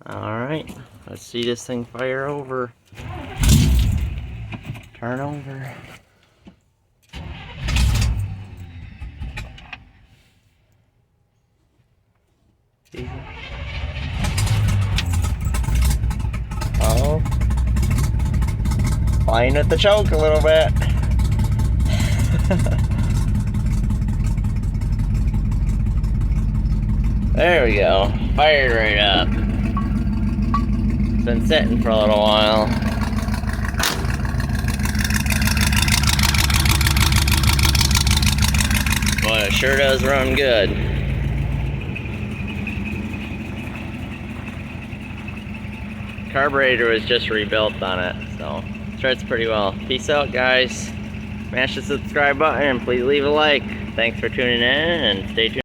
Alright, let's see this thing fire over. Turn over. Oh, playing with the choke a little bit. There we go, fired right up. It's been sitting for a little while. Boy, it sure does run good. Carburetor was just rebuilt on it, so starts pretty well. Peace out, guys. Smash the subscribe button and please leave a like. Thanks for tuning in and stay tuned.